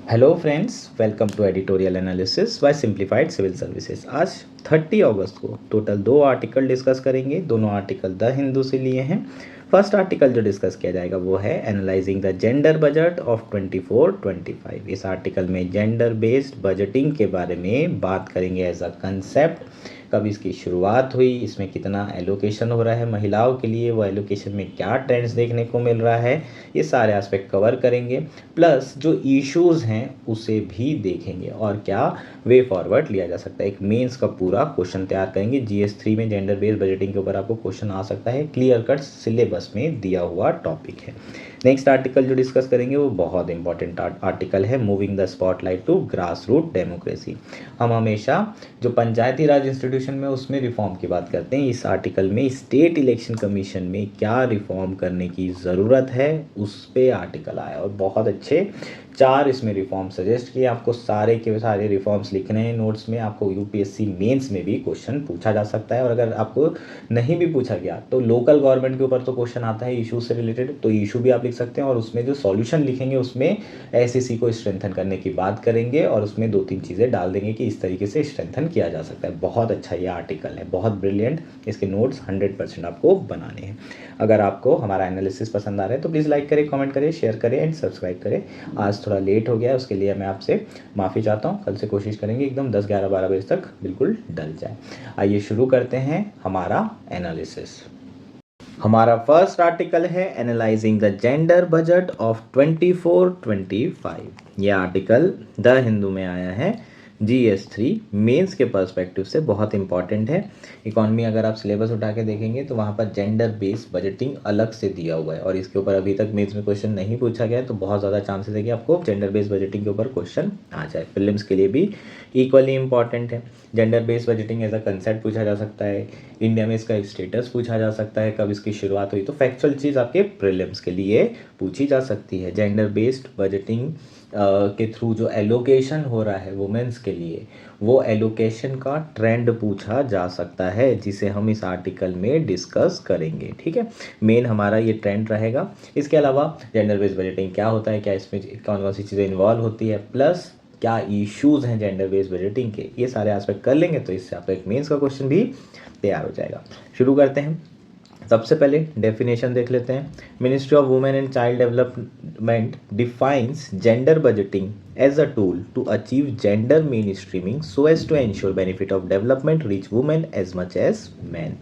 Hello friends, welcome to editorial analysis by simplified civil services. आज 30 अगस्त को total 2 article discuss करेंगे। दोनों article the Hindu से लिए हैं। फर्स्ट आर्टिकल जो डिस्कस किया जाएगा वो है analysing the gender budget of 24-25। इस आर्टिकल में जेंडर बेस्ड बजटिंग के बारे में बात करेंगे एज अ कंसेप्ट। कब इसकी शुरुआत हुई, इसमें कितना एलोकेशन हो रहा है महिलाओं के लिए, वो एलोकेशन में क्या ट्रेंड्स देखने को मिल रहा है, ये सारे एस्पेक्ट कवर करेंगे। प्लस जो इश्यूज़ हैं उसे भी देखेंगे और क्या वे फॉरवर्ड लिया जा सकता है। एक मेंस का पूरा क्वेश्चन तैयार करेंगे। GS3 में जेंडर बेस्ड बजटिंग के ऊपर आपको क्वेश्चन आ सकता है, क्लियर कट सिलेबस में दिया हुआ टॉपिक है। नेक्स्ट आर्टिकल जो डिस्कस करेंगे वो बहुत इंपॉर्टेंट आर्टिकल है, moving the spotlight to grass root democracy. हम हमेशा जो पंचायती राज इंस्टीट्यूशन में उसमें रिफॉर्म की बात करते हैं। इस आर्टिकल में स्टेट इलेक्शन कमीशन में क्या रिफॉर्म करने की ज़रूरत है उस पे आर्टिकल आया और बहुत अच्छे 4 इसमें रिफॉर्म सजेस्ट किए। आपको सारे के सारे रिफॉर्म्स लिखने हैं नोट्स में। आपको यूपीएससी मेंस में भी क्वेश्चन पूछा जा सकता है और अगर आपको नहीं भी पूछा गया तो लोकल गवर्नमेंट के ऊपर तो क्वेश्चन आता है इशू से रिलेटेड, तो इशू भी आप लिख सकते हैं और उसमें जो सॉल्यूशन लिखेंगे उसमें एसएससी को स्ट्रेंथन करने की बात करेंगे और उसमें 2-3 चीज़ें डाल देंगे कि इस तरीके से स्ट्रेंथन किया जा सकता है। बहुत अच्छा ये आर्टिकल है, बहुत ब्रिलियंट। इसके नोट्स 100% आपको बनाने हैं। अगर आपको हमारा एनालिसिस पसंद आ रहा है तो प्लीज़ लाइक करें, कमेंट करें, शेयर करें एंड सब्सक्राइब करें। आज थोड़ा लेट हो गया है, उसके लिए मैं आपसे माफ़ी चाहता हूँ। कल से कोशिश करेंगे एकदम 10, 11, 12 बजे तक बिल्कुल डल जाए। आइए शुरू करते हैं हमारा एनालिसिस। हमारा फर्स्ट आर्टिकल है analysing the gender budget of 24-25। ये आर्टिकल द हिंदू में आया है। GS3 मेंस के पर्सपेक्टिव से बहुत इंपॉर्टेंट है। इकॉनमी अगर आप सिलेबस उठा के देखेंगे तो वहाँ पर जेंडर बेस्ड बजटिंग अलग से दिया हुआ है और इसके ऊपर अभी तक मेंस में क्वेश्चन नहीं पूछा गया है, तो बहुत ज़्यादा चांसेस है कि आपको जेंडर बेस्ड बजटिंग के ऊपर क्वेश्चन आ जाए। प्रीलिम्स के लिए भी इक्वली इंपॉर्टेंट है। Gender based budgeting as a concept पूछा जा सकता है, इंडिया में इसका स्टेटस पूछा जा सकता है, कब इसकी शुरुआत हुई, तो फैक्चुअल चीज़ आपके प्रीलिम्स के लिए पूछी जा सकती है। जेंडर बेस्ड बजटिंग के थ्रू जो एलोकेशन हो रहा है वुमेन्स के लिए, वो एलोकेशन का ट्रेंड पूछा जा सकता है जिसे हम इस आर्टिकल में डिस्कस करेंगे। ठीक है, मेन हमारा ये ट्रेंड रहेगा। इसके अलावा जेंडर बेस्ड बजटिंग क्या होता है, क्या इसमें कौन कौन सी चीज़ें इन्वॉल्व होती है, प्लस क्या इश्यूज़ हैं जेंडर बेस्ड बजटिंग के, ये सारे एस्पेक्ट कर लेंगे तो इससे आपका एक मेंस का क्वेश्चन भी तैयार हो जाएगा। शुरू करते हैं। सबसे पहले डेफिनेशन देख लेते हैं। Ministry of women and child development defines gender budgeting as a tool to achieve gender mainstreaming so as to ensure benefit of development reach women as much as man.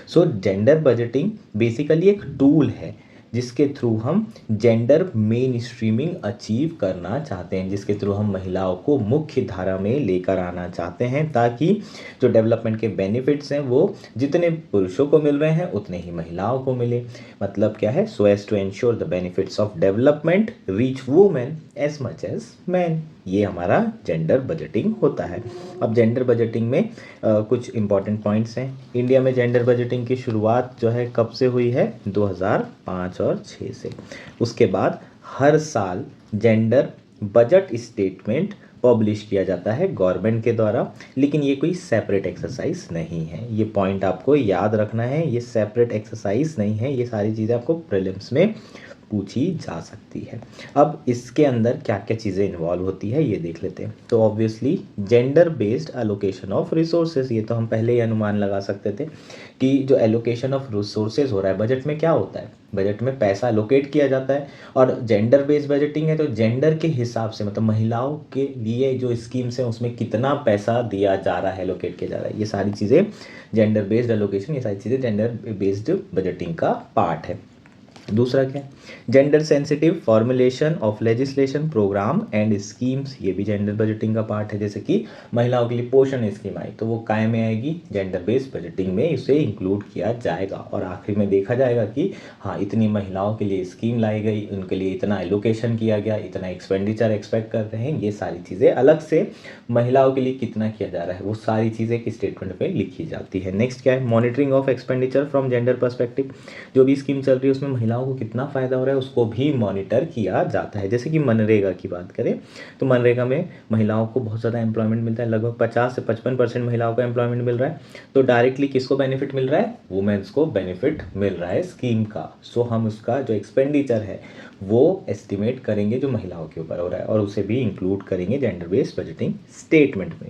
So gender budgeting basically एक tool है जिसके through हम gender main streaming achieve करना चाहते हैं, जिसके through हम महिलाओं को मुख्य धारा में लेकर आना चाहते हैं ताकि जो डेवलपमेंट के बेनिफिट्स हैं वो जितने पुरुषों को मिल रहे हैं उतने ही महिलाओं को मिले। मतलब क्या है, so as to ensure the benefits of development reach women as much as man. ये हमारा जेंडर बजटिंग होता है। अब जेंडर बजटिंग में कुछ इंपॉर्टेंट पॉइंट्स हैं। इंडिया में जेंडर बजटिंग की शुरुआत जो है कब से हुई है, 2005 और 6 से। उसके बाद हर साल जेंडर बजट स्टेटमेंट पब्लिश किया जाता है गवर्नमेंट के द्वारा, लेकिन ये कोई सेपरेट एक्सरसाइज नहीं है। ये पॉइंट आपको याद रखना है, ये सेपरेट एक्सरसाइज नहीं है। ये सारी चीज़ें आपको प्रीलिम्स में पूछी जा सकती है। अब इसके अंदर क्या क्या चीज़ें इन्वॉल्व होती है ये देख लेते हैं। तो obviously gender based allocation of resources, ये तो हम पहले ही अनुमान लगा सकते थे कि जो एलोकेशन ऑफ रिसोर्सेज हो रहा है बजट में, क्या होता है, बजट में पैसा एलोकेट किया जाता है और जेंडर बेस्ड बजटिंग है तो जेंडर के हिसाब से, मतलब महिलाओं के लिए जो स्कीम्स हैं उसमें कितना पैसा दिया जा रहा है, एलोकेट किया जा रहा है, ये सारी चीज़ें जेंडर बेस्ड एलोकेशन, ये सारी चीज़ें जेंडर बेस्ड बजटिंग का पार्ट है। दूसरा क्या है, gender sensitive formulation of legislation programme and schemes, ये भी जेंडर बजटिंग का पार्ट है। जैसे कि महिलाओं के लिए पोषण स्कीम आई तो वो काय में आएगी, जेंडर बेस्ड बजटिंग में इसे इंक्लूड किया जाएगा और आखिर में देखा जाएगा कि हाँ इतनी महिलाओं के लिए स्कीम लाई गई, उनके लिए इतना एलोकेशन किया गया, इतना एक्सपेंडिचर एक्सपेक्ट कर रहे हैं। ये सारी चीज़ें अलग से महिलाओं के लिए कितना किया जा रहा है वो सारी चीज़ें एक स्टेटमेंट में लिखी जाती है। नेक्स्ट क्या है, monitoring of expenditure from gender perspective, जो भी स्कीम चल रही है उसमें महिला महिलाओं को कितना फ़ायदा हो रहा है उसको भी मॉनिटर किया जाता है। जैसे कि मनरेगा की बात करें तो मनरेगा में महिलाओं को बहुत ज़्यादा एम्प्लॉयमेंट मिलता है, लगभग 50 से 55% महिलाओं को एम्प्लॉयमेंट मिल रहा है। तो डायरेक्टली किसको बेनिफिट मिल रहा है? वुमेन्स को बेनिफिट मिल रहा है स्कीम का। सो हम उसका जो एक्सपेंडिचर है वो एस्टिमेट करेंगे जो महिलाओं के ऊपर हो रहा है और उसे भी इंक्लूड करेंगे जेंडर बेस्ड बजटिंग स्टेटमेंट में।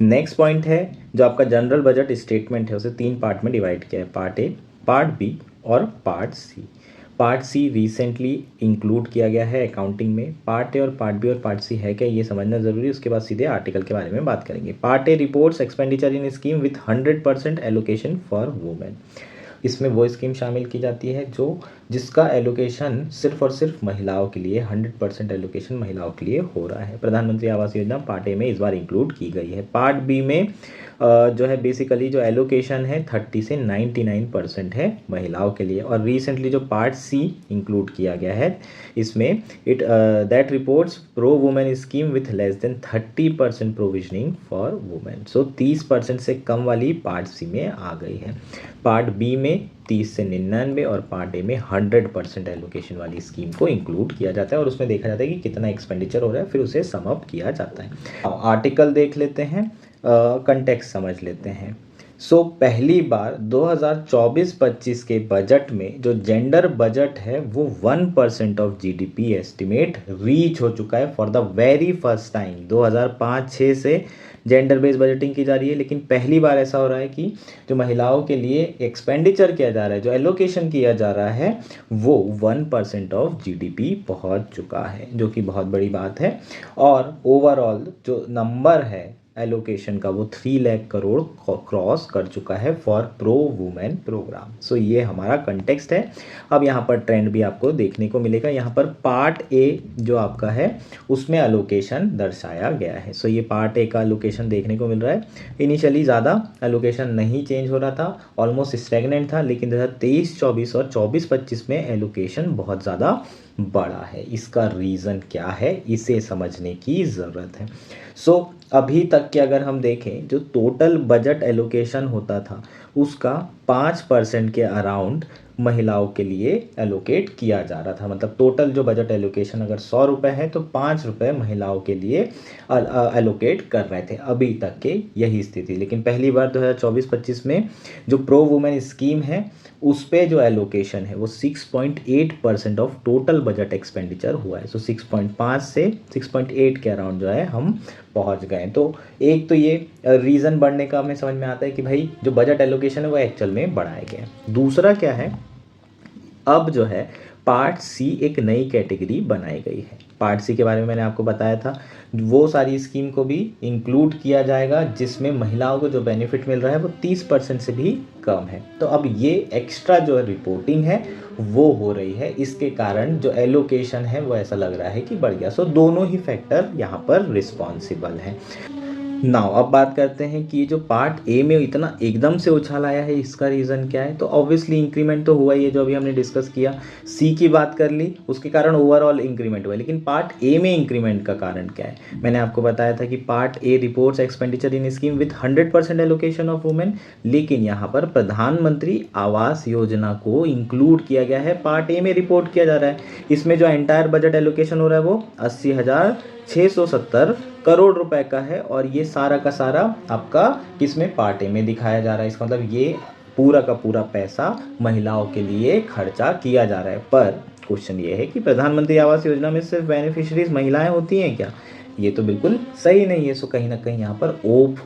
नेक्स्ट पॉइंट है जो आपका जनरल बजट स्टेटमेंट है, उसे 3 पार्ट में डिवाइड किया है, पार्ट ए, पार्ट बी और part C. Part C recently include किया गया है अकाउंटिंग में। पार्ट ए और पार्ट बी और पार्ट सी है क्या ये समझना ज़रूरी है, उसके बाद सीधे आर्टिकल के बारे में बात करेंगे। Part A reports expenditure in scheme with 100% allocation for women. इसमें वो स्कीम शामिल की जाती है जिसका एलोकेशन सिर्फ और सिर्फ महिलाओं के लिए 100% एलोकेशन महिलाओं के लिए हो रहा है। प्रधानमंत्री आवास योजना पार्ट ए में इस बार इंक्लूड की गई है। पार्ट बी में जो है बेसिकली जो एलोकेशन है 30 से 99% है महिलाओं के लिए। और रिसेंटली जो पार्ट सी इंक्लूड किया गया है इसमें that reports pro women scheme with less than 30% provisioning for women. So 30% से कम वाली पार्ट सी में आ गई है। पार्ट बी में 30 से 99 और पार्ट ए में 100% एलोकेशन वाली स्कीम को इंक्लूड किया जाता है और उसमें देखा जाता है कि कितना एक्सपेंडिचर हो रहा है, फिर उसे सम अप किया जाता है। आर्टिकल देख लेते हैं, कंटेक्स्ट समझ लेते हैं। सो पहली बार 2024-25 के बजट में जो जेंडर बजट है वो 1% ऑफ जीडीपी एस्टिमेट रीच हो चुका है for the very first time. 2005-6 से जेंडर बेस्ड बजटिंग की जा रही है, लेकिन पहली बार ऐसा हो रहा है कि जो महिलाओं के लिए एक्सपेंडिचर किया जा रहा है, जो एलोकेशन किया जा रहा है वो 1% ऑफ जीडीपी पहुंच चुका है, जो कि बहुत बड़ी बात है। और ओवरऑल जो नंबर है एलोकेशन का वो 3 लाख करोड़ क्रॉस कर चुका है फॉर प्रो वुमेन प्रोग्राम। सो ये हमारा कंटेक्स्ट है। अब यहाँ पर ट्रेंड भी आपको देखने को मिलेगा। यहाँ पर पार्ट ए जो आपका है उसमें एलोकेशन दर्शाया गया है। सो ये पार्ट ए का एलोकेशन देखने को मिल रहा है। इनिशियली ज़्यादा एलोकेशन नहीं चेंज हो रहा था, ऑलमोस्ट स्टैग्नेंट था, लेकिन 2023-24 और 24-25 में एलोकेशन बहुत ज़्यादा बढ़ा है। इसका रीज़न क्या है इसे समझने की ज़रूरत है। सो अभी तक के अगर हम देखें जो टोटल बजट एलोकेशन होता था उसका 5% के अराउंड महिलाओं के लिए एलोकेट किया जा रहा था। मतलब टोटल जो बजट एलोकेशन अगर 100 रुपये है तो 5 रुपये महिलाओं के लिए एलोकेट कर रहे थे अभी तक के यही स्थिति। लेकिन पहली बार 2024-25 में जो प्रो वुमेन स्कीम है उस पे जो एलोकेशन है वो 6.8% ऑफ टोटल बजट एक्सपेंडिचर हुआ है। सो 6.5 से 6.8 के अराउंड जो है हम पहुंच गए। तो एक तो ये रीज़न बढ़ने का हमें समझ में आता है कि भाई जो बजट एलोकेशन है वो एक्चुअल में बढ़ाया गया है। दूसरा क्या है, अब जो है पार्ट सी एक नई कैटेगरी बनाई गई है। पार्ट सी के बारे में मैंने आपको बताया था, वो सारी स्कीम को भी इंक्लूड किया जाएगा जिसमें महिलाओं को जो बेनिफिट मिल रहा है वो 30% से भी कम है। तो अब ये एक्स्ट्रा जो रिपोर्टिंग है वो हो रही है, इसके कारण जो एलोकेशन है वो ऐसा लग रहा है कि बढ़ गया। सो दोनों ही फैक्टर यहाँ पर रिस्पॉन्सिबल हैं। नाउ अब बात करते हैं कि जो पार्ट ए में इतना एकदम से उछाल आया है इसका रीज़न क्या है। तो ऑब्वियसली इंक्रीमेंट तो हुआ ही है जो अभी हमने डिस्कस किया। सी की बात कर ली, उसके कारण ओवरऑल इंक्रीमेंट हुआ, लेकिन पार्ट ए में इंक्रीमेंट का कारण क्या है। मैंने आपको बताया था कि part A reports expenditure in scheme with 100% allocation of women, लेकिन यहाँ पर प्रधानमंत्री आवास योजना को इंक्लूड किया गया है, पार्ट ए में रिपोर्ट किया जा रहा है। इसमें जो एंटायर बजट एलोकेशन हो रहा है वो 80,670 करोड़ रुपए का है और ये सारा का सारा आपका किसमें, पार्ट ए में दिखाया जा रहा है। इसका मतलब ये पूरा का पूरा पैसा महिलाओं के लिए खर्चा किया जा रहा है। पर क्वेश्चन ये है कि प्रधानमंत्री आवास योजना में सिर्फ बेनिफिशियरीज महिलाएं होती हैं क्या? ये तो बिल्कुल सही नहीं है। सो कहीं ना कहीं यहाँ पर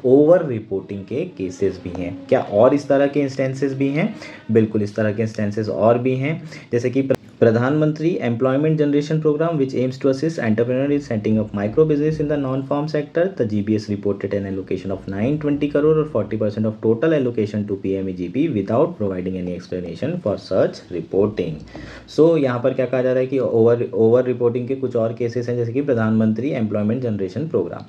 ओवर रिपोर्टिंग के केसेस भी हैं। क्या और इस तरह के इंस्टेंसेस भी हैं? बिल्कुल इस तरह के इंस्टेंसेस और भी हैं, जैसे कि प्रधानमंत्री employment generation programme which aims to assist entrepreneur in setting up micro business in the non farm sector. The GBS reported an allocation of 920 crore और 40% of total allocation to PMEGP without providing any explanation for such reporting. So यहाँ पर क्या कहा जा रहा है कि over reporting के कुछ और केसेस हैं, जैसे कि प्रधानमंत्री एम्प्लॉयमेंट जनरेशन प्रोग्राम।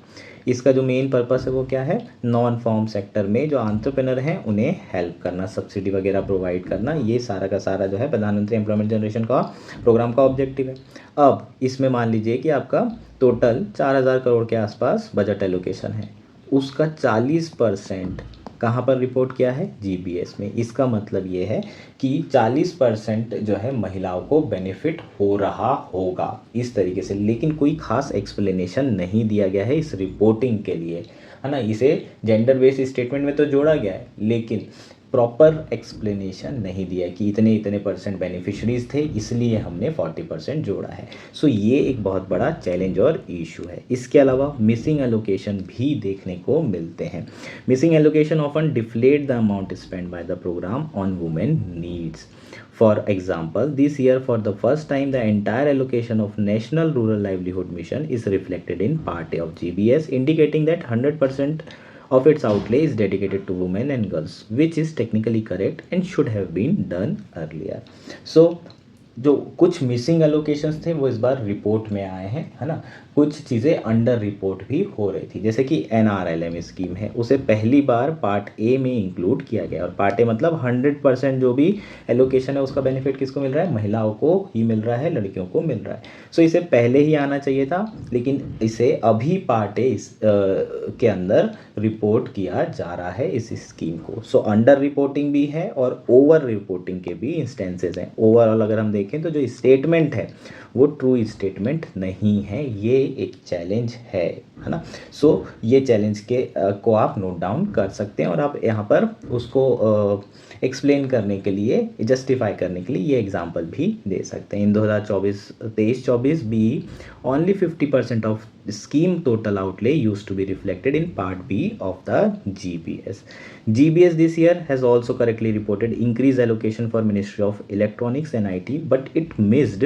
इसका जो मेन पर्पस है वो क्या है, नॉन फॉर्म सेक्टर में जो एंटरप्रेन्योर हैं उन्हें हेल्प करना, सब्सिडी वगैरह प्रोवाइड करना, ये सारा का सारा जो है प्रधानमंत्री एम्प्लॉयमेंट जनरेशन का प्रोग्राम का ऑब्जेक्टिव है। अब इसमें मान लीजिए कि आपका टोटल 4,000 करोड़ के आसपास बजट एलोकेशन है, उसका 40% कहाँ पर रिपोर्ट किया है? जीबीएस में। इसका मतलब ये है कि 40% जो है महिलाओं को बेनिफिट हो रहा होगा इस तरीके से, लेकिन कोई खास एक्सप्लेनेशन नहीं दिया गया है इस रिपोर्टिंग के लिए, है ना। इसे जेंडर बेस्ड स्टेटमेंट में तो जोड़ा गया है, लेकिन प्रॉपर एक्सप्लेनेशन नहीं दिया है कि इतने इतने परसेंट बेनिफिशरीज थे इसलिए हमने 40% जोड़ा है। सो ये एक बहुत बड़ा चैलेंज और इशू है। इसके अलावा मिसिंग एलोकेशन भी देखने को मिलते हैं। Missing allocation often deflate the amount spend by the programme on women needs. For example, this year for the first time the entire allocation of National Rural Livelihood Mission is reflected in Part A of GBS, indicating that 100% of its outlay is dedicated to women and girls, which is technically correct and should have been done earlier. So जो कुछ missing allocations थे वो इस बार report में आए हैं, है ना। कुछ चीज़ें अंडर रिपोर्ट भी हो रही थी, जैसे कि NRLM स्कीम है, उसे पहली बार पार्ट ए में इंक्लूड किया गया। और पार्ट ए मतलब 100% जो भी एलोकेशन है उसका बेनिफिट किसको मिल रहा है? महिलाओं को ही मिल रहा है, लड़कियों को मिल रहा है। सो इसे पहले ही आना चाहिए था, लेकिन इसे अभी पार्ट ए के अंदर रिपोर्ट किया जा रहा है इस स्कीम को। सो अंडर रिपोर्टिंग भी है और ओवर रिपोर्टिंग के भी इंस्टेंसेस हैं। ओवरऑल अगर हम देखें तो जो स्टेटमेंट है वो ट्रू स्टेटमेंट नहीं है, ये एक चैलेंज है ना। सो ये चैलेंज के को आप नोट डाउन कर सकते हैं और आप यहाँ पर उसको एक्सप्लेन करने के लिए, जस्टिफाई करने के लिए ये एग्जांपल भी दे सकते हैं। In 2023-24 B only 50% of scheme total outlay used to be reflected in part B of the GBS. GBS this year has also correctly reported increased allocation for Ministry of Electronics and IT, but it missed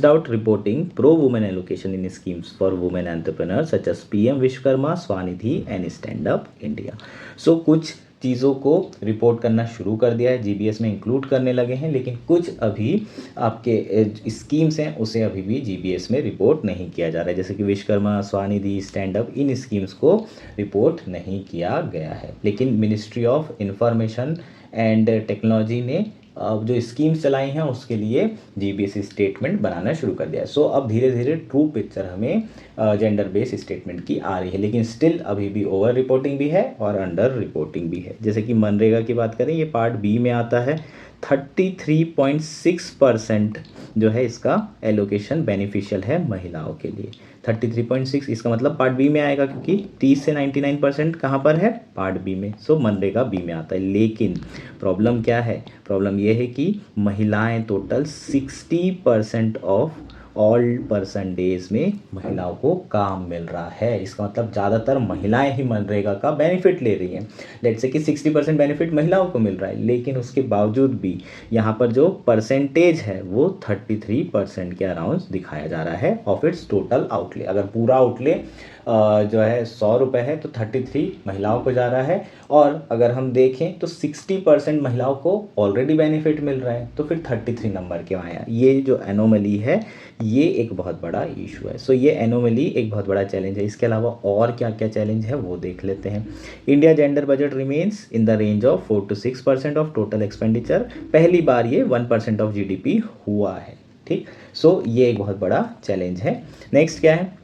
out reporting pro-women allocation in schemes for women entrepreneurs such as PM Vishwakarma, Swanidhi and Stand Up India. So कुछ चीज़ों को report करना शुरू कर दिया है, GBS में include करने लगे हैं, लेकिन कुछ अभी आपके स्कीम्स हैं उसे अभी भी जीबीएस में रिपोर्ट नहीं किया जा रहा है, जैसे कि विश्वकर्मा, स्वानिधि, स्टैंड अप, इन स्कीम्स को रिपोर्ट नहीं किया गया है। लेकिन ministry of information and technology ने जो स्कीम्स चलाई हैं उसके लिए जीबीएस स्टेटमेंट बनाना शुरू कर दिया है। सो अब धीरे धीरे ट्रू पिक्चर हमें जेंडर बेस्ड स्टेटमेंट की आ रही है, लेकिन स्टिल अभी भी ओवर रिपोर्टिंग भी है और अंडर रिपोर्टिंग भी है। जैसे कि मनरेगा की बात करें, ये पार्ट बी में आता है। 33.6% जो है इसका एलोकेशन बेनिफिशियल है महिलाओं के लिए। 33.6 इसका मतलब पार्ट बी में आएगा, क्योंकि 30 से 99% कहाँ पर है? पार्ट बी में। सो मनरेगा बी में आता है। लेकिन प्रॉब्लम क्या है? प्रॉब्लम ये है कि महिलाएं total 60% of all person days में महिलाओं को काम मिल रहा है। इसका मतलब ज़्यादातर महिलाएं ही मनरेगा का बेनिफिट ले रही हैं। लेट्स से कि 60% बेनिफिट महिलाओं को मिल रहा है, लेकिन उसके बावजूद भी यहाँ पर जो परसेंटेज है वो 33% के अराउंड दिखाया जा रहा है ऑफ इट्स टोटल आउटले। अगर पूरा आउटले जो है 100 रुपये है तो 33 महिलाओं को जा रहा है, और अगर हम देखें तो 60% महिलाओं को ऑलरेडी बेनिफिट मिल रहा है, तो फिर 33 नंबर क्यों आया? ये जो एनोमली है ये एक बहुत बड़ा इशू है। सो ये एनोमली एक बहुत बड़ा चैलेंज है। इसके अलावा और क्या क्या चैलेंज है वो देख लेते हैं। India gender budget remains in the range of 4 to 6% of total expenditure. पहली बार ये 1% ऑफ जीडीपी हुआ है, ठीक। सो ये एक बहुत बड़ा चैलेंज है। नेक्स्ट क्या है?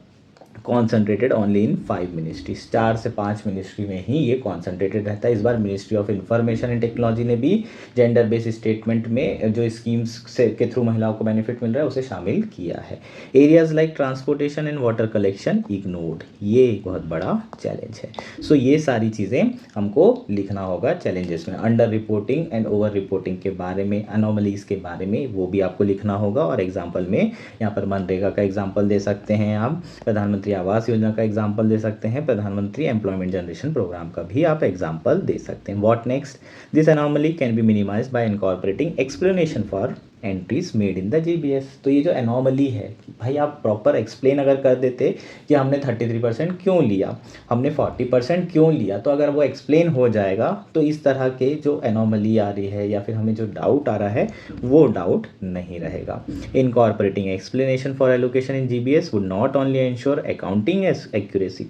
Concentrated only in 5 ministries. 4 से 5 मिनिस्ट्री में ही ये कॉन्सेंट्रेटेड रहता है। इस बार ministry of information and technology ने भी जेंडर बेस्ड स्टेटमेंट में जो स्कीम्स से के थ्रू महिलाओं को बेनिफिट मिल रहा है उसे शामिल किया है। Areas like transportation and water collection ignored, ये एक बहुत बड़ा चैलेंज है। सो ये सारी चीज़ें हमको लिखना होगा चैलेंजेस में। Under reporting and over reporting के बारे में, अनोमलीज के बारे में, वो भी आपको लिखना होगा। और एग्जाम्पल में यहाँ पर मनरेगा का एग्जाम्पल दे सकते हैं आप, प्रधानमंत्री आवास योजना का एग्जाम्पल दे सकते हैं, प्रधानमंत्री एम्प्लॉयमेंट जनरेशन प्रोग्राम का भी आप एग्जाम्पल दे सकते हैं। What next? This anomaly can be minimised bye incorporating explanation for entries made in the GBS. तो ये जो एनोमली है, भाई आप प्रॉपर एक्सप्लेन अगर कर देते कि हमने 33% क्यों लिया, हमने 40% क्यों लिया, तो अगर वो एक्सप्लेन हो जाएगा तो इस तरह के जो एनोमली आ रही है या फिर हमें जो डाउट आ रहा है वो डाउट नहीं रहेगा। Incorporating explanation for allocation in GBS would not only ensure accounting accuracy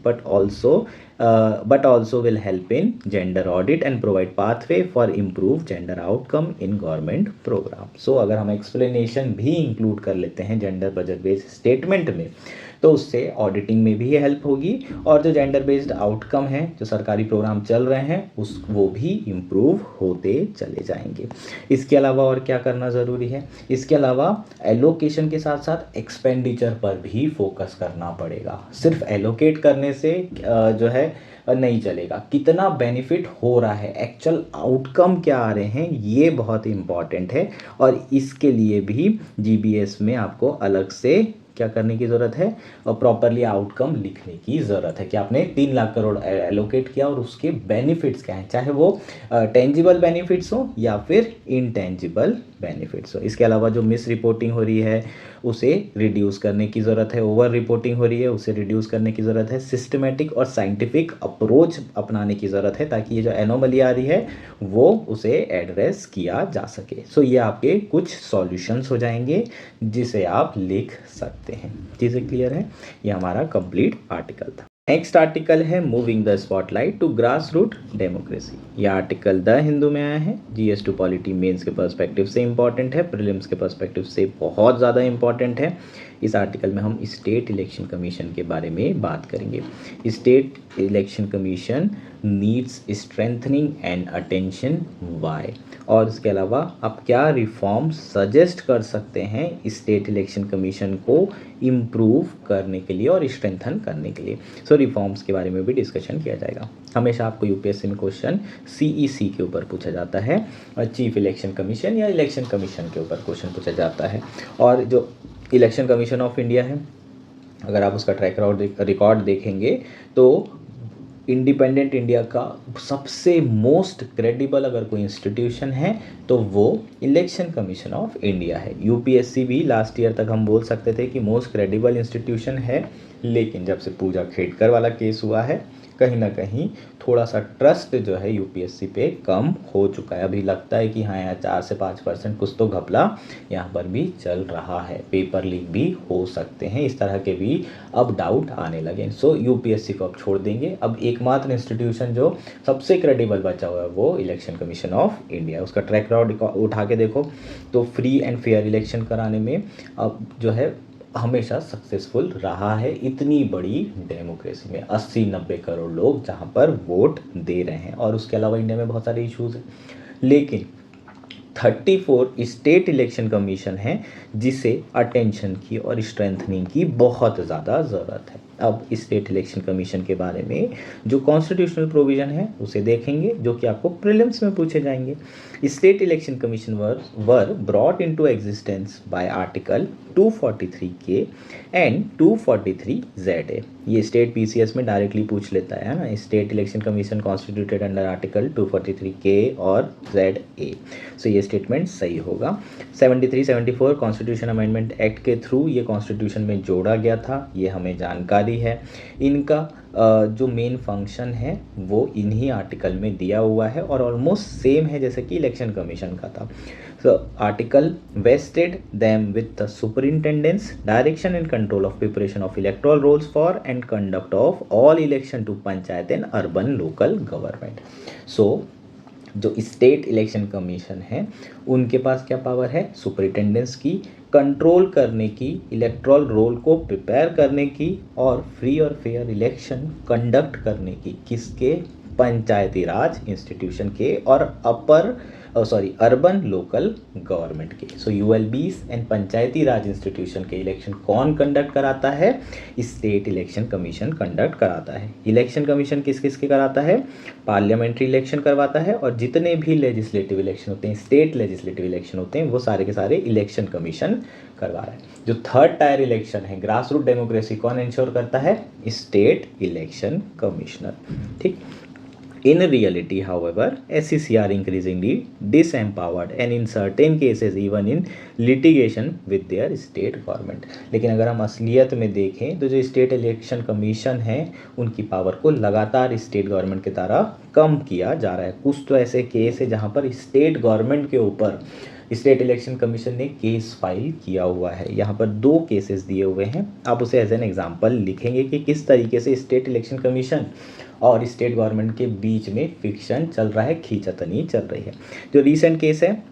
but also will help in gender audit and provide pathway for improved gender outcome in government program. So अगर हम explanation भी include कर लेते हैं gender budget based statement में, तो उससे auditing में भी हेल्प होगी और जो जेंडर बेस्ड आउटकम है जो सरकारी प्रोग्राम चल रहे हैं वो भी इम्प्रूव होते चले जाएंगे। इसके अलावा और क्या करना ज़रूरी है, इसके अलावा एलोकेशन के साथ साथ एक्सपेंडिचर पर भी फोकस करना पड़ेगा। सिर्फ एलोकेट करने से जो है नहीं चलेगा, कितना बेनिफिट हो रहा है, एक्चुअल आउटकम क्या आ रहे हैं, ये बहुत इंपॉर्टेंट है। और इसके लिए भी जीबीएस में आपको अलग से क्या करने की ज़रूरत है और प्रॉपरली आउटकम लिखने की ज़रूरत है कि आपने 3 लाख करोड़ एलोकेट किया और उसके बेनिफिट्स क्या हैं, चाहे वो टेंजिबल बेनिफिट्स हो या फिर इनटेंजिबल बेनिफिट्स हो। इसके अलावा जो मिस रिपोर्टिंग हो रही है उसे रिड्यूस करने की ज़रूरत है, ओवर रिपोर्टिंग हो रही है उसे रिड्यूस करने की ज़रूरत है, सिस्टमेटिक और साइंटिफिक अप्रोच अपनाने की ज़रूरत है ताकि ये जो एनोमली आ रही है वो उसे एड्रेस किया जा सके। सो ये आपके कुछ सॉल्यूशंस हो जाएंगे जिसे आप लिख सकते हैं। चीज़ें क्लियर है, ये हमारा कंप्लीट आर्टिकल था। नेक्स्ट आर्टिकल है moving the spotlight to grass root democracy. यह आर्टिकल द हिंदू में आया है। GS2 पॉलिटी मेंस के पर्सपेक्टिव से इंपॉर्टेंट है, प्रीलिम्स के पर्सपेक्टिव से बहुत ज़्यादा इंपॉर्टेंट है। इस आर्टिकल में हम स्टेट इलेक्शन कमीशन के बारे में बात करेंगे। State election commission needs strengthening and attention, why, और इसके अलावा आप क्या रिफॉर्म सजेस्ट कर सकते हैं स्टेट इलेक्शन कमीशन को इम्प्रूव करने के लिए और स्ट्रेंथन करने के लिए। सो रिफॉर्म्स के बारे में भी डिस्कशन किया जाएगा। हमेशा आपको यूपीएससी में क्वेश्चन CEC के ऊपर पूछा जाता है और चीफ इलेक्शन कमीशन या इलेक्शन कमीशन के ऊपर क्वेश्चन पूछा जाता है। और जो इलेक्शन कमीशन ऑफ इंडिया है, अगर आप उसका ट्रैक रिकॉर्ड देखेंगे तो इंडिपेंडेंट इंडिया का सबसे मोस्ट क्रेडिबल अगर कोई इंस्टीट्यूशन है तो वो इलेक्शन कमीशन ऑफ इंडिया है। यूपीएससी भी लास्ट ईयर तक हम बोल सकते थे कि मोस्ट क्रेडिबल इंस्टीट्यूशन है, लेकिन जब से पूजा खेड़कर वाला केस हुआ है कहीं ना कहीं थोड़ा सा ट्रस्ट जो है यूपीएससी पे कम हो चुका है। अभी लगता है कि हाँ यार 4 से 5% कुछ तो घपला यहाँ पर भी चल रहा है, पेपर लीक भी हो सकते हैं, इस तरह के भी अब डाउट आने लगे। सो यूपीएससी को अब छोड़ देंगे। अब एकमात्र इंस्टीट्यूशन जो सबसे क्रेडिबल बचा हुआ है वो इलेक्शन कमीशन ऑफ इंडिया। उसका ट्रैक रिकॉर्ड उठा के देखो तो फ्री एंड फेयर इलेक्शन कराने में अब जो है हमेशा सक्सेसफुल रहा है। इतनी बड़ी डेमोक्रेसी में 80-90 करोड़ लोग जहाँ पर वोट दे रहे हैं, और उसके अलावा इंडिया में बहुत सारे इश्यूज हैं, लेकिन 34 स्टेट इलेक्शन कमीशन है जिसे अटेंशन की और स्ट्रेंथनिंग की बहुत ज़्यादा ज़रूरत है। अब स्टेट इलेक्शन कमीशन के बारे में जो कॉन्स्टिट्यूशनल प्रोविज़न है उसे देखेंगे जो कि आपको प्रीलिम्स में पूछे जाएंगे। State election commission were brought into existence bye article 243K and 243ZA। ये स्टेट PCS में डायरेक्टली पूछ लेता है ना, state election commission constituted under article 243K और ZA। सो ये स्टेटमेंट सही होगा। 73-74 कॉन्स्टिट्यूशन अमेंडमेंट एक्ट के थ्रू ये कॉन्स्टिट्यूशन में जोड़ा गया था, ये हमें जानकारी है। इनका जो मेन फंक्शन है वो इन्हीं आर्टिकल में दिया हुआ है और ऑलमोस्ट सेम है जैसे कि इलेक्शन कमीशन का था। So article vested them with the superintendence direction and control of preparation of electoral rolls for and conduct of all election to panchayat and urban local government. So जो state election commission है उनके पास क्या power है, superintendence की, control करने की, electoral roll को prepare करने की और फ्री और फेयर इलेक्शन कंडक्ट करने की। किसके, पंचायती राज इंस्टीट्यूशन के और अर्बन लोकल गवर्नमेंट के। सो ULBs and Panchayati Raj institution के इलेक्शन कौन कंडक्ट कराता है, स्टेट इलेक्शन कमीशन कंडक्ट कराता है। इलेक्शन कमीशन किस किस के कराता है, पार्लियामेंट्री इलेक्शन करवाता है और जितने भी लेजिस्लेटिव इलेक्शन होते हैं, स्टेट लेजिस्लेटिव इलेक्शन होते हैं, वो सारे के सारे इलेक्शन कमीशन करवा रहा है। जो थर्ड टायर इलेक्शन है, ग्रास रूट डेमोक्रेसी, कौन इंश्योर करता है, स्टेट इलेक्शन कमिश्नर। ठीक। In reality, however, SEC are increasingly disempowered and in certain cases even in litigation with their state government। लेकिन अगर हम असलियत में देखें तो जो स्टेट इलेक्शन कमीशन है उनकी पावर को लगातार स्टेट गवर्नमेंट के द्वारा कम किया जा रहा है। कुछ तो ऐसे केस है जहाँ पर स्टेट गवर्नमेंट के ऊपर स्टेट इलेक्शन कमीशन ने केस फाइल किया हुआ है। यहाँ पर 2 केसेस दिए हुए हैं, आप उसे एज एन एग्जांपल लिखेंगे कि किस तरीके से स्टेट इलेक्शन कमीशन और स्टेट गवर्नमेंट के बीच में फिक्शन चल रहा है, खींचातानी चल रही है। जो रीसेंट केस है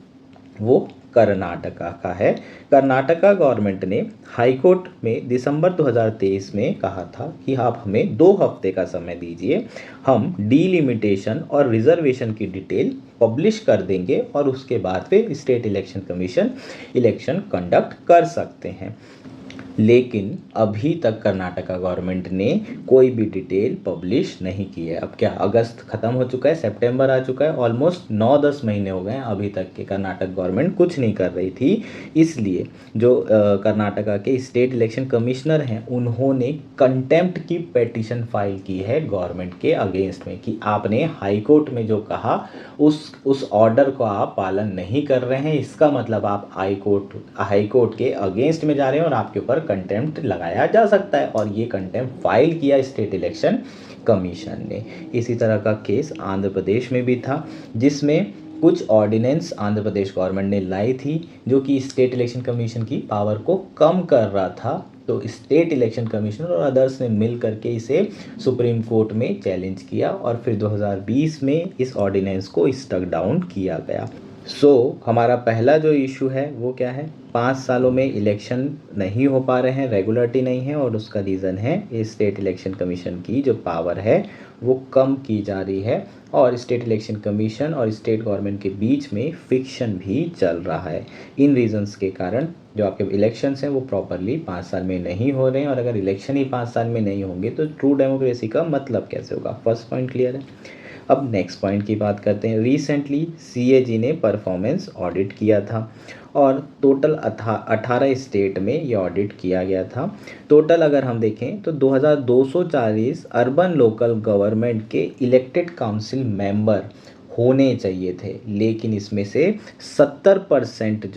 वो कर्नाटका का है। कर्नाटका गवर्नमेंट ने हाई कोर्ट में दिसंबर 2023 में कहा था कि आप हमें 2 हफ्ते का समय दीजिए, हम डीलिमिटेशन और रिजर्वेशन की डिटेल पब्लिश कर देंगे और उसके बाद फिर state election commission election conduct कर सकते हैं। लेकिन अभी तक कर्नाटका गवर्नमेंट ने कोई भी डिटेल पब्लिश नहीं की है। अब क्या अगस्त ख़त्म हो चुका है, सितंबर आ चुका है, ऑलमोस्ट 9-10 महीने हो गए हैं, अभी तक के कर्नाटक गवर्नमेंट कुछ नहीं कर रही थी। इसलिए जो कर्नाटका के स्टेट इलेक्शन कमिश्नर हैं उन्होंने कंटेम्प्ट की पेटिशन फाइल की है गवर्नमेंट के अगेंस्ट में कि आपने हाई कोर्ट में जो कहा उस ऑर्डर को आप पालन नहीं कर रहे हैं, इसका मतलब आप हाई कोर्ट के अगेंस्ट में जा रहे हैं और आपके ऊपर कंटेम्प्ट लगाया जा सकता है। और ये कंटेम्प्ट फाइल किया स्टेट इलेक्शन कमीशन ने। इसी तरह का केस आंध्र प्रदेश में भी था, जिसमें कुछ ऑर्डिनेंस आंध्र प्रदेश गवर्नमेंट ने लाई थी जो कि स्टेट इलेक्शन कमीशन की पावर को कम कर रहा था। तो स्टेट इलेक्शन कमीशनर और अदर्स ने मिल करके इसे सुप्रीम कोर्ट में चैलेंज किया और फिर 2020 में इस ऑर्डिनेंस को स्टक डाउन किया गया। हमारा पहला जो इशू है वो क्या है, 5 सालों में इलेक्शन नहीं हो पा रहे हैं, रेगुलरिटी नहीं है, और उसका रीज़न है स्टेट इलेक्शन कमीशन की जो पावर है वो कम की जा रही है और स्टेट इलेक्शन कमीशन और स्टेट गवर्नमेंट के बीच में फिक्शन भी चल रहा है। इन रीजंस के कारण जो आपके इलेक्शंस हैं वो प्रॉपरली 5 साल में नहीं हो रहे हैं, और अगर इलेक्शन ही 5 साल में नहीं होंगे तो ट्रू डेमोक्रेसी का मतलब कैसे होगा। फर्स्ट पॉइंट क्लियर है। अब नेक्स्ट पॉइंट की बात करते हैं। रिसेंटली CAG ने परफॉर्मेंस ऑडिट किया था और टोटल 18 स्टेट में ये ऑडिट किया गया था। टोटल अगर हम देखें तो 2240 अर्बन लोकल गवर्नमेंट के इलेक्टेड काउंसिल मेंबर होने चाहिए थे, लेकिन इसमें से 70%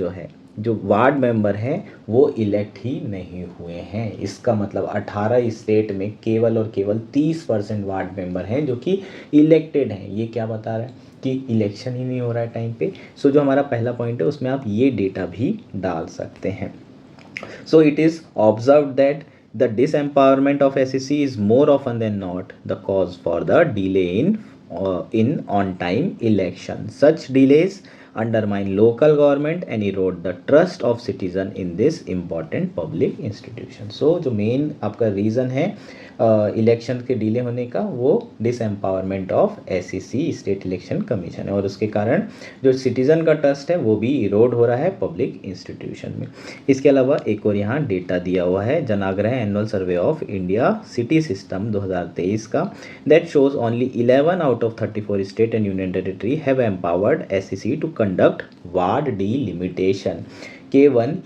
जो वार्ड मेंबर हैं वो इलेक्ट ही नहीं हुए हैं। इसका मतलब 18 स्टेट में केवल और केवल 30% वार्ड मेंबर हैं जो कि इलेक्टेड हैं। ये क्या बता रहा है कि इलेक्शन ही नहीं हो रहा है टाइम पे। जो हमारा पहला पॉइंट है उसमें आप ये डेटा भी डाल सकते हैं। It is observed that the disempowerment of SEC is more often than not the cause for the delay in on-time election. Such delays undermine local government and erode the trust of citizen in this important public institution. जो main आपका रीज़न है election के delay होने का वो disempowerment of SEC state election commission है, और उसके कारण जो सिटीज़न का ट्रस्ट है वो भी इरोड हो रहा है पब्लिक इंस्टीट्यूशन में। इसके अलावा एक और यहाँ डेटा दिया हुआ है Janaagraha annual survey of India city system 2023 का, that shows only 11 out of 34 state and union territory have empowered SEC to conduct ward delimitation. केवल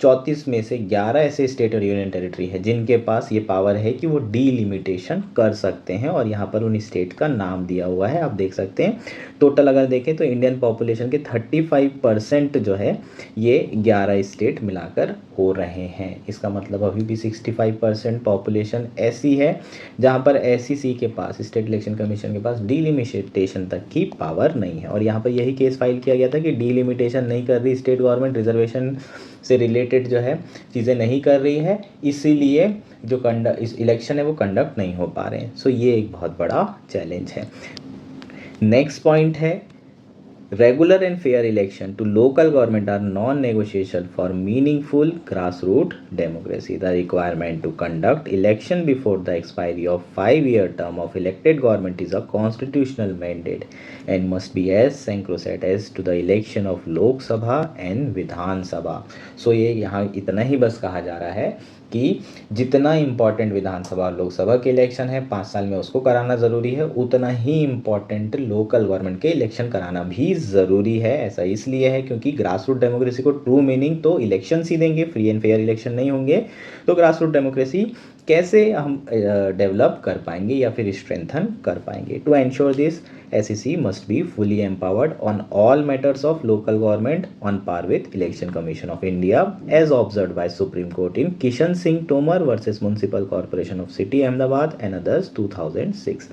34 में से 11 ऐसे स्टेट और यूनियन टेरिटरी है जिनके पास ये पावर है कि वो डिलिमिटेशन कर सकते हैं, और यहाँ पर उन स्टेट का नाम दिया हुआ है, आप देख सकते हैं। टोटल अगर देखें तो इंडियन पॉपुलेशन के 35% जो है ये 11 स्टेट मिलाकर हो रहे हैं। इसका मतलब अभी भी 65% पॉपुलेशन ऐसी है जहाँ पर SEC के पास, स्टेट इलेक्शन कमीशन के पास डिलिमिटेशन तक की पावर नहीं है। और यहाँ पर यही केस फाइल किया गया था कि डिलिमिटेशन नहीं कर रही स्टेट गवर्नमेंट, रिजर्वेशन से रिलेटेड जो है चीज़ें नहीं कर रही है, इसीलिए जो इस इलेक्शन है वो कंडक्ट नहीं हो पा रहे हैं। ये एक बहुत बड़ा चैलेंज है। नेक्स्ट पॉइंट है regular and fair election to local government are non-negotiable for meaningful grassroots democracy. The requirement to conduct election before the expiry of 5-year term of elected government is a constitutional mandate and must be as sacrosanct as to the election of Lok Sabha and Vidhan Sabha. ये यहाँ इतना ही बस कहा जा रहा है कि जितना इम्पॉर्टेंट विधानसभा और लोकसभा के इलेक्शन है 5 साल में उसको कराना ज़रूरी है, उतना ही इम्पॉर्टेंट लोकल गवर्नमेंट के इलेक्शन कराना भी ज़रूरी है। ऐसा इसलिए है क्योंकि ग्रास रूट डेमोक्रेसी को ट्रू मीनिंग तो इलेक्शन ही देंगे, फ्री एंड फेयर इलेक्शन नहीं होंगे तो ग्रास रूट डेमोक्रेसी कैसे हम डेवलप कर पाएंगे या फिर स्ट्रेंथन कर पाएंगे। To ensure this SEC must be fully empowered on all matters of local government on par with Election Commission of India as observed by Supreme Court in Kishan Singh Tomar versus Municipal Corporation of City Ahmedabad and others 2006.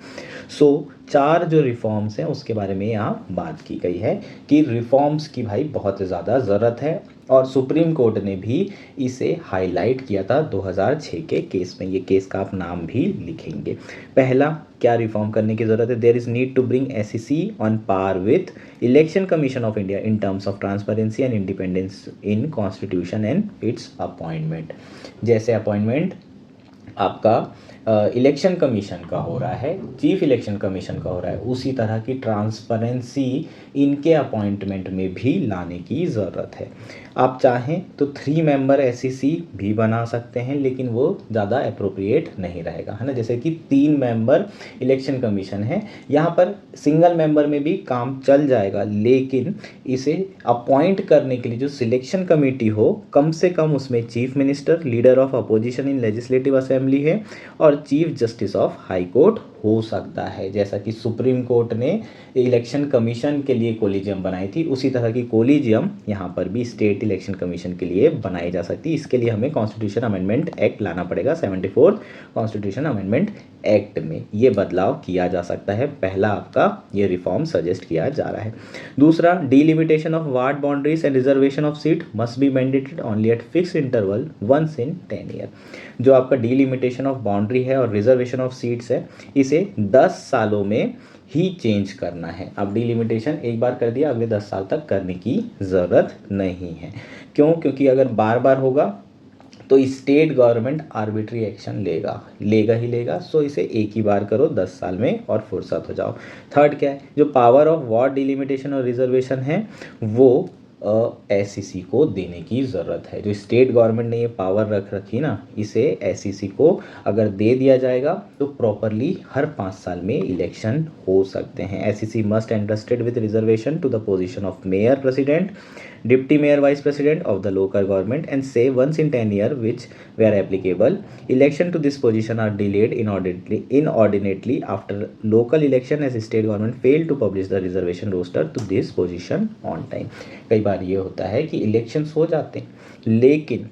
4 जो reforms हैं उसके बारे में यहाँ बात की गई है कि रिफॉर्म्स की भाई बहुत ज़्यादा ज़रूरत है और सुप्रीम कोर्ट ने भी इसे हाईलाइट किया था 2006 के केस में। ये केस का आप नाम भी लिखेंगे। पहला क्या रिफॉर्म करने की ज़रूरत है? There is need to bring SEC on par with election commission of India in terms of transparency and independence in constitution and its appointment. जैसे अपॉइंटमेंट आपका इलेक्शन कमीशन का हो रहा है, चीफ इलेक्शन कमीशन का हो रहा है, उसी तरह की ट्रांसपेरेंसी इनके अपॉइंटमेंट में भी लाने की ज़रूरत है। आप चाहें तो 3 मेंबर एसईसी भी बना सकते हैं, लेकिन वो ज़्यादा अप्रोप्रिएट नहीं रहेगा, है ना। जैसे कि 3 मेंबर इलेक्शन कमीशन है, यहाँ पर सिंगल मेंबर में भी काम चल जाएगा, लेकिन इसे अपॉइंट करने के लिए जो सिलेक्शन कमेटी हो, कम से कम उसमें chief minister, leader of opposition in legislative assembly है और chief justice of high court हो सकता है। जैसा कि सुप्रीम कोर्ट ने इलेक्शन कमीशन के लिए कोलिजियम बनाई थी, उसी तरह की कोलिजियम यहाँ पर भी स्टेट इलेक्शन कमीशन के लिए बनाई जा सकती है। इसके लिए हमें कॉन्स्टिट्यूशन अमेंडमेंट एक्ट लाना पड़ेगा। 74 कॉन्स्टिट्यूशन अमेंडमेंट एक्ट में ये बदलाव किया जा सकता है। पहला आपका ये रिफॉर्म सजेस्ट किया जा रहा है। दूसरा, delimitation of ward boundaries and reservation of seat must be mandated only at fix interval once in 10 year. जो आपका डिलिमिटेशन ऑफ बाउंड्री है और रिजर्वेशन ऑफ सीट्स है, इसे 10 सालों में ही चेंज करना है। अब डिलिमिटेशन एक बार कर दिया, अगले 10 साल तक करने की ज़रूरत नहीं है। क्यों? क्योंकि अगर बार बार होगा तो स्टेट गवर्नमेंट आर्बिट्री एक्शन लेगा ही लेगा। सो इसे एक ही बार करो 10 साल में और फुर्सत हो जाओ। थर्ड क्या है? जो पावर ऑफ वार्ड डिलिमिटेशन और रिजर्वेशन है वो एसईसी को देने की ज़रूरत है। जो स्टेट गवर्नमेंट ने ये पावर रख रखी ना, इसे एसईसी को अगर दे दिया जाएगा तो प्रॉपरली हर 5 साल में इलेक्शन हो सकते हैं। SEC must entrusted with reservation to the position of mayor president, deputy mayor vice president of the local government and say once in 10 years which where applicable. Election to this position are delayed inordinately after local election as state government failed to publish the reservation roster to this position on time. कई बार ये होता है कि elections हो जाते हैं लेकिन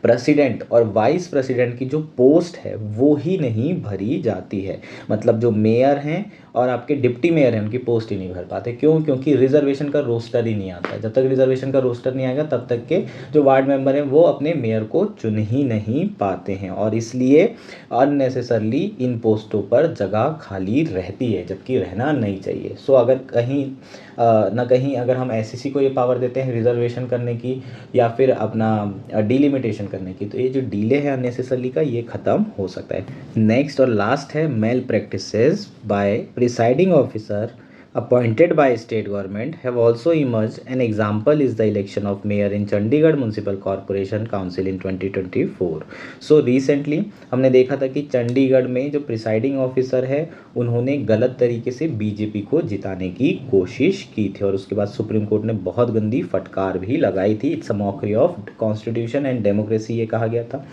president और वाइस प्रेसिडेंट की जो पोस्ट है वो ही नहीं भरी जाती है। मतलब जो मेयर हैं और आपके डिप्टी मेयर हैं उनकी पोस्ट ही नहीं भर पाते। क्यों? क्योंकि रिजर्वेशन का रोस्टर ही नहीं आता। जब तक रिजर्वेशन का रोस्टर नहीं आएगा तब तक के जो वार्ड मेंबर हैं वो अपने मेयर को चुन ही नहीं पाते हैं और इसलिए अननेसेसरली इन पोस्टों पर जगह खाली रहती है, जबकि रहना नहीं चाहिए। सो अगर कहीं ना कहीं अगर हम एसईसी को ये पावर देते हैं रिजर्वेशन करने की या फिर अपना डिलिमिटेशन करने की, तो ये जो डीले है अननेसेसरली का, ये ख़त्म हो सकता है। नेक्स्ट और लास्ट है malpractices by presiding officer appointed by state government have also emerged. An example is the election of mayor in Chandigarh Municipal Corporation Council in 2024. So recently हमने देखा था कि चंडीगढ़ में जो प्रिसाइडिंग ऑफिसर है उन्होंने गलत तरीके से बीजेपी को जिताने की कोशिश की थी और उसके बाद सुप्रीम कोर्ट ने बहुत गंदी फटकार भी लगाई थी। It's a mockery of constitution and democracy ये कहा गया था।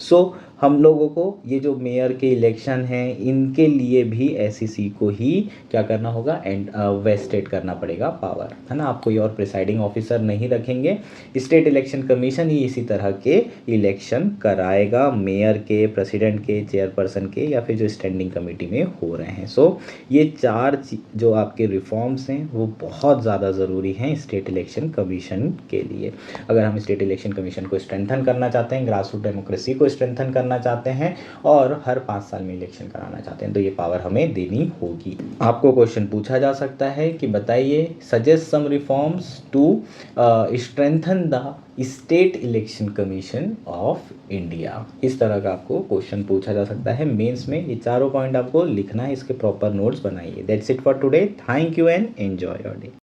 सो हम लोगों को ये जो मेयर के इलेक्शन हैं इनके लिए भी एसईसी को ही क्या करना होगा, एंड वेस्टेड करना पड़ेगा पावर, है ना। आप कोई और प्रिसाइडिंग ऑफिसर नहीं रखेंगे, स्टेट इलेक्शन कमीशन ही इसी तरह के इलेक्शन कराएगा, मेयर के, प्रेसिडेंट के, चेयरपर्सन के या फिर जो स्टैंडिंग कमेटी में हो रहे हैं। सो ये 4 जो आपके रिफॉर्म्स हैं वो बहुत ज़्यादा ज़रूरी हैं स्टेट इलेक्शन कमीशन के लिए। अगर हम स्टेट इलेक्शन कमीशन को स्ट्रेंथन करना चाहते हैं, ग्रास रूट डेमोक्रेसी को स्ट्रेंथन करना चाहते हैं और हर 5 साल में इलेक्शन कराना चाहते हैं, तो ये पावर हमें देनी होगी। आपको क्वेश्चन पूछा जा सकता है कि बताइए suggest some reforms to strengthen the state election commission of India. इस तरह का आपको क्वेश्चन पूछा जा सकता है मेंस में। ये 4 पॉइंट आपको लिखना है, इसके प्रॉपर नोट्स बनाइए। That's it for today. Thank you and enjoy your day.